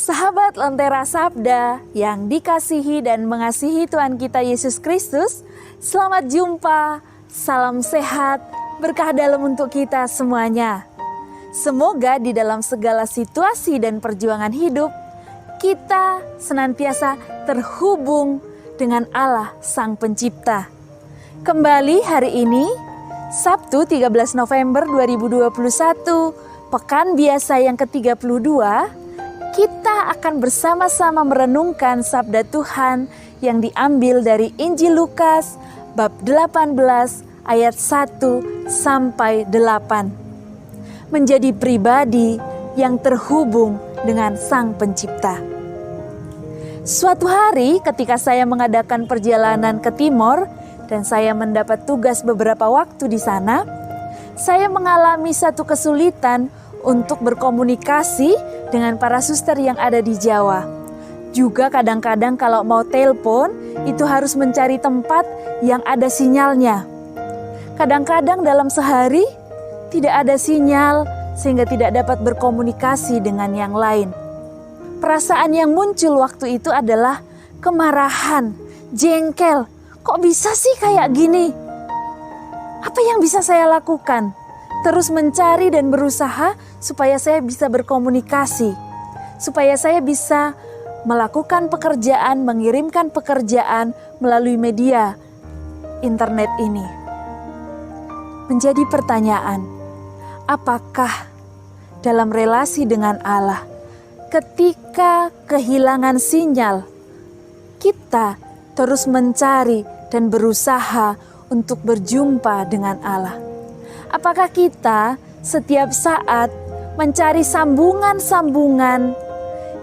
Sahabat Lentera Sabda yang dikasihi dan mengasihi Tuhan kita Yesus Kristus, selamat jumpa, salam sehat, berkah dalam untuk kita semuanya. Semoga di dalam segala situasi dan perjuangan hidup, kita senantiasa terhubung dengan Allah Sang Pencipta. Kembali hari ini, Sabtu 13 November 2021, Pekan Biasa yang ke-32, kita akan bersama-sama merenungkan sabda Tuhan yang diambil dari Injil Lukas bab 18 ayat 1 sampai 8. Menjadi pribadi yang terhubung dengan Sang Pencipta. Suatu hari ketika saya mengadakan perjalanan ke timur dan saya mendapat tugas beberapa waktu di sana, saya mengalami satu kesulitan untuk berkomunikasi dengan para suster yang ada di Jawa. Juga kadang-kadang kalau mau telepon, itu harus mencari tempat yang ada sinyalnya. Kadang-kadang dalam sehari tidak ada sinyal sehingga tidak dapat berkomunikasi dengan yang lain. Perasaan yang muncul waktu itu adalah kemarahan, jengkel. Kok bisa sih kayak gini? Apa yang bisa saya lakukan? Terus mencari dan berusaha supaya saya bisa berkomunikasi, supaya saya bisa melakukan pekerjaan, mengirimkan pekerjaan melalui media internet ini. Menjadi pertanyaan, apakah dalam relasi dengan Allah, ketika kehilangan sinyal, kita terus mencari dan berusaha untuk berjumpa dengan Allah? Apakah kita setiap saat mencari sambungan-sambungan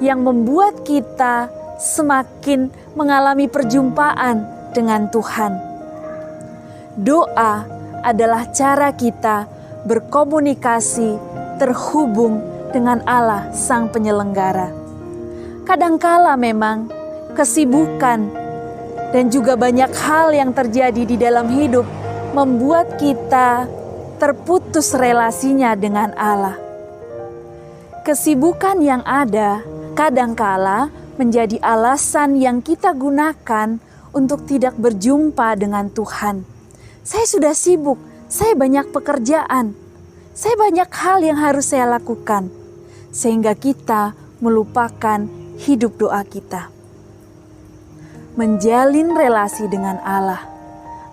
yang membuat kita semakin mengalami perjumpaan dengan Tuhan? Doa adalah cara kita berkomunikasi, terhubung dengan Allah Sang Penyelenggara. Kadangkala memang kesibukan dan juga banyak hal yang terjadi di dalam hidup membuat kita terputus relasinya dengan Allah. Kesibukan yang ada kadangkala menjadi alasan yang kita gunakan untuk tidak berjumpa dengan Tuhan. Saya sudah sibuk, saya banyak pekerjaan, saya banyak hal yang harus saya lakukan, sehingga kita melupakan hidup doa kita. Menjalin relasi dengan Allah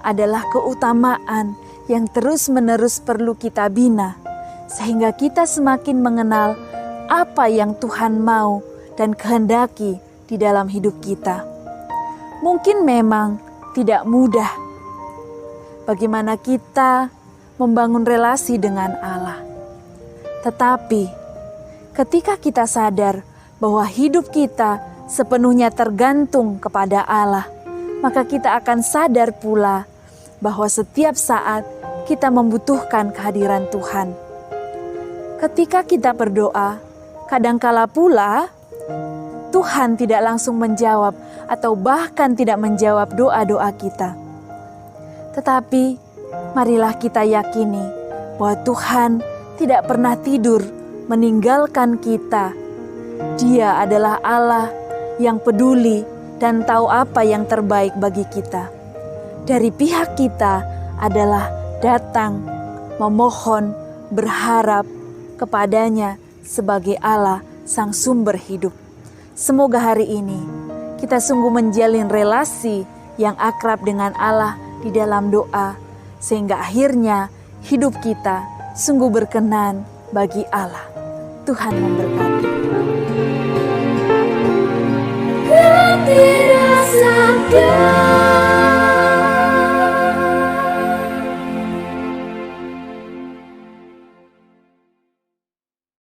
adalah keutamaan yang terus-menerus perlu kita bina, sehingga kita semakin mengenal apa yang Tuhan mau dan kehendaki di dalam hidup kita. Mungkin memang tidak mudah bagaimana kita membangun relasi dengan Allah. Tetapi ketika kita sadar bahwa hidup kita sepenuhnya tergantung kepada Allah, maka kita akan sadar pula bahwa setiap saat kita membutuhkan kehadiran Tuhan. Ketika kita berdoa, kadangkala pula Tuhan tidak langsung menjawab atau bahkan tidak menjawab doa-doa kita. Tetapi marilah kita yakini bahwa Tuhan tidak pernah tidur meninggalkan kita. Dia adalah Allah yang peduli dan tahu apa yang terbaik bagi kita. Dari pihak kita adalah datang, memohon, berharap kepadanya sebagai Allah Sang Sumber Hidup. Semoga hari ini kita sungguh menjalin relasi yang akrab dengan Allah di dalam doa, sehingga akhirnya hidup kita sungguh berkenan bagi Allah. Tuhan memberkati. Lentera Sabda.